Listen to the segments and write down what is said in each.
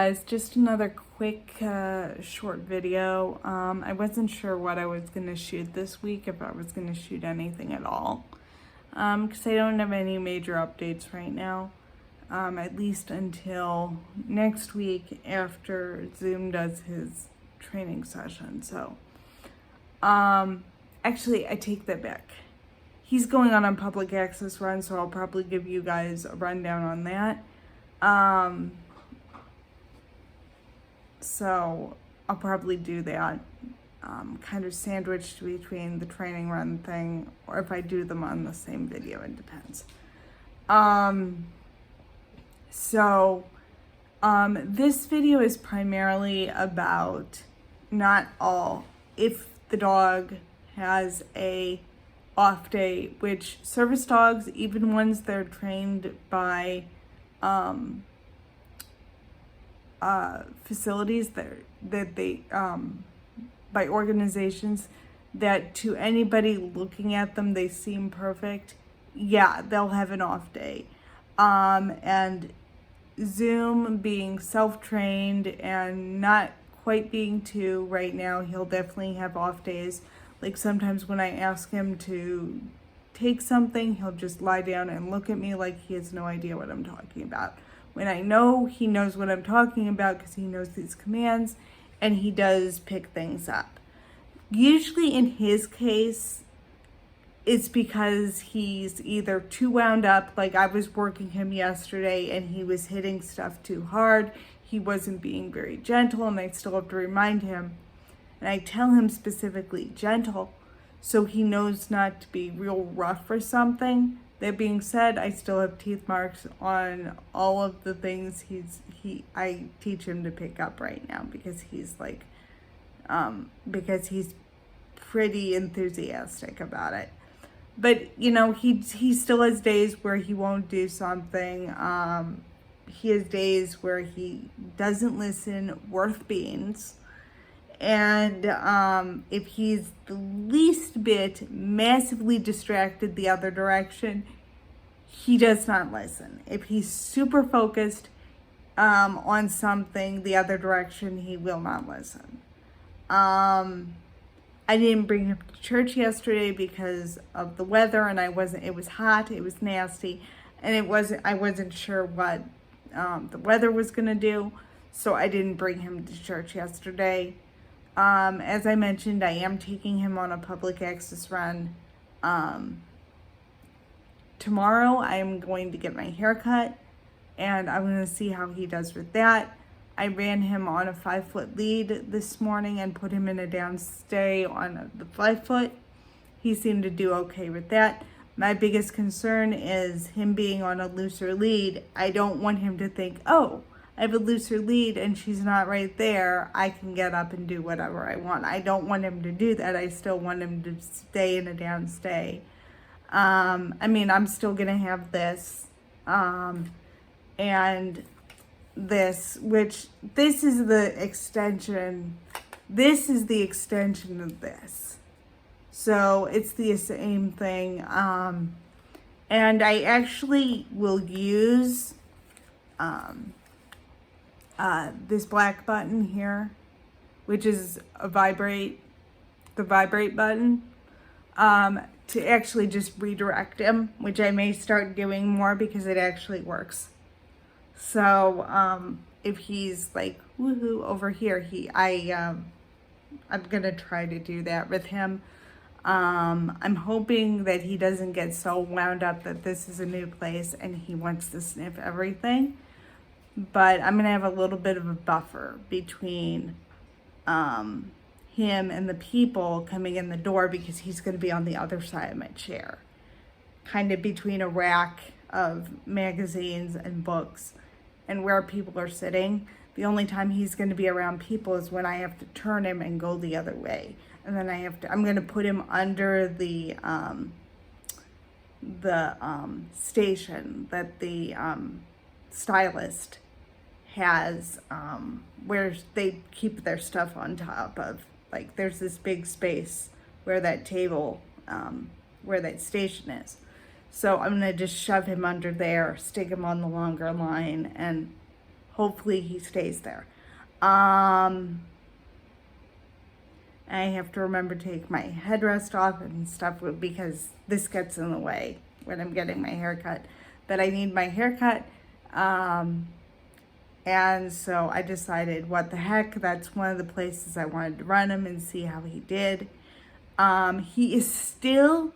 guys, just another quick short video. I wasn't sure what I was going to shoot this week, if I was going to shoot anything at all, because I don't have any major updates right now, at least until next week after Zoom does his training session. So actually I take that back. He's going on a public access run, so I'll probably give you guys a rundown on that. So I'll probably do that, kind of sandwiched between the training run thing, or if I do them on the same video, it depends. This video is primarily about if the dog has a off day, which service dogs, even ones that are trained by facilities that they by organizations that to anybody looking at them they seem perfect, yeah, they'll have an off day. And Zoom being self-trained and not quite being two right now, he'll definitely have off days. Like sometimes when I ask him to take something, he'll just lie down and look at me like he has no idea what I'm talking about. When I know he knows what I'm talking about because he knows these commands and he does pick things up. Usually in his case, it's because he's either too wound up, like I was working him yesterday and he was hitting stuff too hard. He wasn't being very gentle, and I still have to remind him. And I tell him specifically gentle, so he knows not to be real rough or something. That being said, I still have teeth marks on all of the things I teach him to pick up right now because he's like, because he's pretty enthusiastic about it. But you know, he still has days where he won't do something. He has days where he doesn't listen worth beans. And if he's the least bit massively distracted the other direction, he does not listen. If he's super focused on something the other direction, he will not listen. I didn't bring him to church yesterday because of the weather, and it was hot, it was nasty, and I wasn't sure what the weather was gonna do, so I didn't bring him to church yesterday. As I mentioned, I am taking him on a public access run. Tomorrow I am going to get my hair cut, and I'm going to see how he does with that. I ran him on a 5-foot lead this morning and put him in a downstay on the 5-foot. He seemed to do okay with that. My biggest concern is him being on a looser lead. I don't want him to think, oh, I have a looser lead and she's not right there, I can get up and do whatever I want. I don't want him to do that. I still want him to stay in a downstay. I mean, I'm still gonna have this, and this, which this is the extension. This is the extension of this. So it's the same thing. And I actually will use, this black button here, which is the vibrate button, to actually just redirect him, which I may start doing more because it actually works. So if he's like woohoo over here, I'm gonna try to do that with him. I'm hoping that he doesn't get so wound up that this is a new place and he wants to sniff everything. But I'm going to have a little bit of a buffer between him and the people coming in the door because he's going to be on the other side of my chair. Kind of between a rack of magazines and books and where people are sitting. The only time he's going to be around people is when I have to turn him and go the other way. And then I'm going to put him under the station that the stylist has, where they keep their stuff on top of. Like there's this big space where that table, where that station is. So I'm gonna just shove him under there, stick him on the longer line, and hopefully he stays there. I have to remember to take my headrest off and stuff because this gets in the way when I'm getting my hair cut. But I need my hair cut. And so I decided, what the heck, that's one of the places I wanted to run him and see how he did. He is still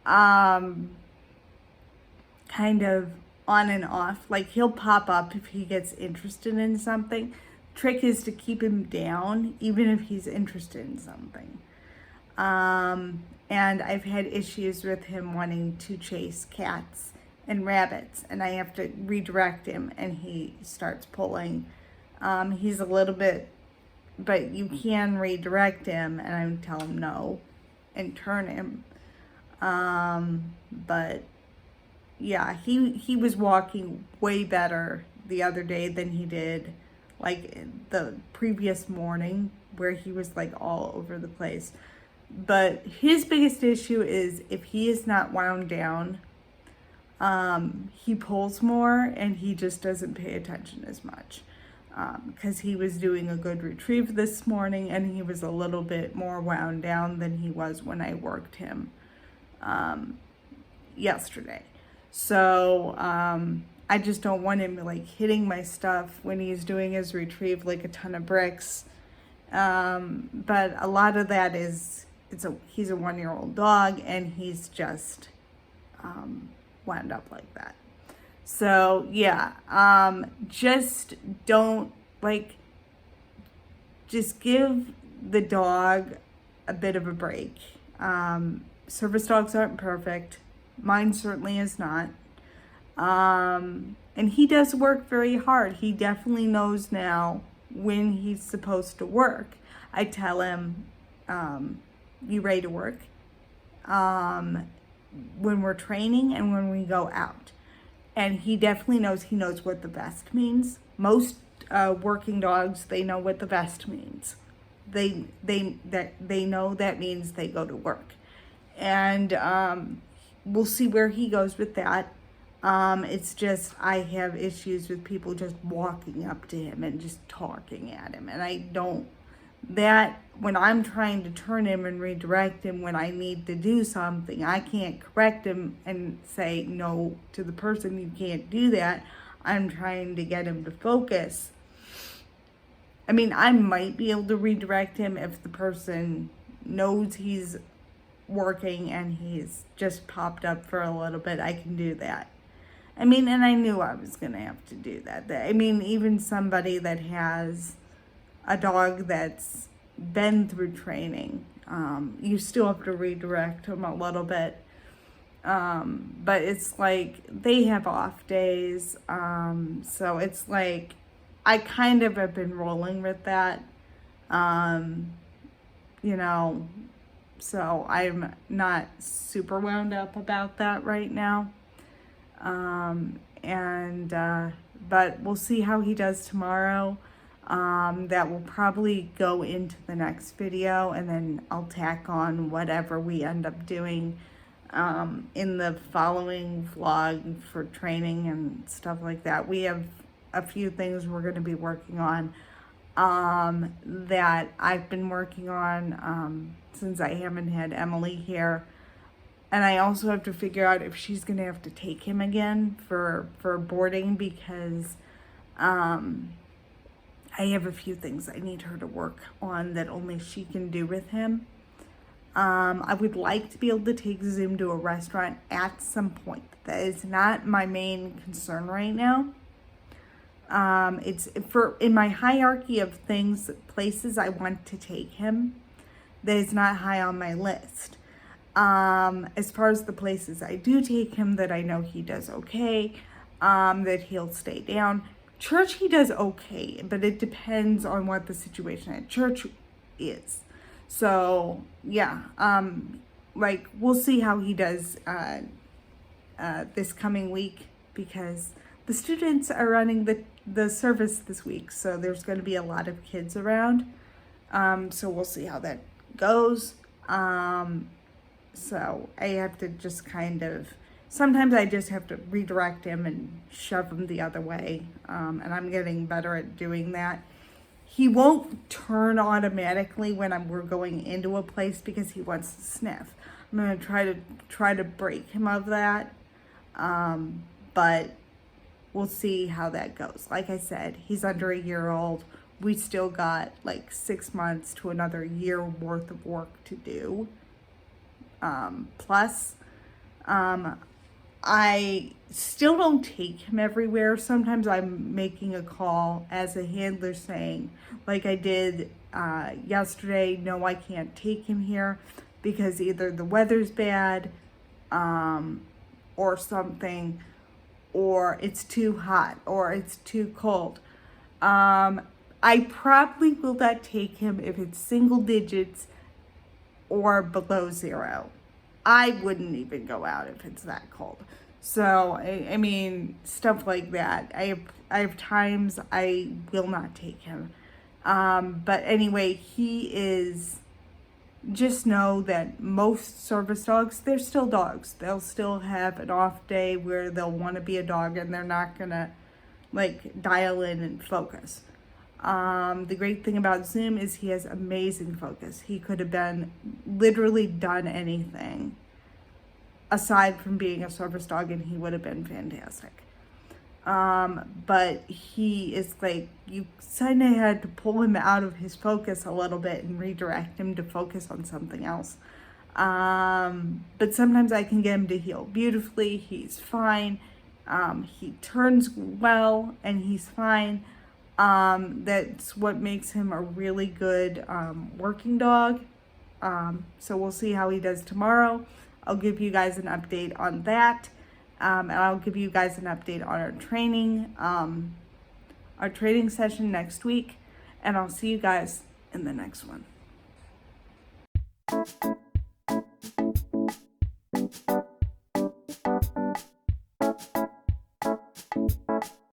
kind of on and off. Like, he'll pop up if he gets interested in something. Trick is to keep him down, even if he's interested in something. And I've had issues with him wanting to chase cats and rabbits, and I have to redirect him, and he starts pulling. He's a little bit, but you can redirect him, and I would tell him no and turn him. But yeah, he was walking way better the other day than he did like the previous morning, where he was like all over the place. But his biggest issue is if he is not wound down, he pulls more and he just doesn't pay attention as much. Because he was doing a good retrieve this morning and he was a little bit more wound down than he was when I worked him yesterday. So I just don't want him like hitting my stuff when he's doing his retrieve like a ton of bricks. But a lot of that is, he's a 1-year-old dog and he's just wound up like that. So yeah, just don't just give the dog a bit of a break. Service dogs aren't perfect. Mine certainly is not. And he does work very hard. He definitely knows now when he's supposed to work. I tell him, you ready to work? When we're training and when we go out. And he definitely knows what the vest means. Most working dogs, they know what the vest means. They know that means they go to work. And we'll see where he goes with that. It's just, I have issues with people just walking up to him and just talking at him. And I don't, when I'm trying to turn him and redirect him when I need to do something, I can't correct him and say no to the person, you can't do that. I'm trying to get him to focus. I mean, I might be able to redirect him if the person knows he's working and he's just popped up for a little bit. I can do that. I mean, and I knew I was going to have to do that. I mean, even somebody that has a dog that's been through training, you still have to redirect them a little bit. But it's like they have off days. So it's like I kind of have been rolling with that. You know, so I'm not super wound up about that right now. But we'll see how he does tomorrow. That will probably go into the next video, and then I'll tack on whatever we end up doing in the following vlog for training and stuff like that. We have a few things we're going to be working on that I've been working on since I haven't had Emily here. And I also have to figure out if she's going to have to take him again for boarding, because I have a few things I need her to work on that only she can do with him. I would like to be able to take Zoom to a restaurant at some point. That is not my main concern right now. It's in my hierarchy of places I want to take him, that is not high on my list. As far as the places I do take him that I know he does okay, that he'll stay down. Church he does okay, but it depends on what the situation at church is. So yeah, we'll see how he does this coming week, because the students are running the service this week, so there's going to be a lot of kids around. So we'll see how that goes. So I have to just kind of sometimes I just have to redirect him and shove him the other way. And I'm getting better at doing that. He won't turn automatically when we're going into a place because he wants to sniff. I'm gonna try to break him of that. But we'll see how that goes. Like I said, he's under a year old. We still got like 6 months to another year worth of work to do. Plus, I still don't take him everywhere. Sometimes I'm making a call as a handler saying, like I did yesterday, no, I can't take him here because either the weather's bad or something, or it's too hot, or it's too cold. I probably will not take him if it's single digits or below 0. I wouldn't even go out if it's that cold. So, I mean, stuff like that. I have times I will not take him. But anyway, he is, just know that most service dogs, they're still dogs. They'll still have an off day where they'll want to be a dog and they're not going to like dial in and focus. The great thing about Zoom is he has amazing focus. He could have been literally done anything aside from being a service dog and he would have been fantastic. But he is like, you kind of had to pull him out of his focus a little bit and redirect him to focus on something else. But sometimes I can get him to heel beautifully. He's fine. He turns well and he's fine. That's what makes him a really good working dog. So we'll see how he does tomorrow. I'll give you guys an update on that. And I'll give you guys an update on our training session next week. And I'll see you guys in the next one.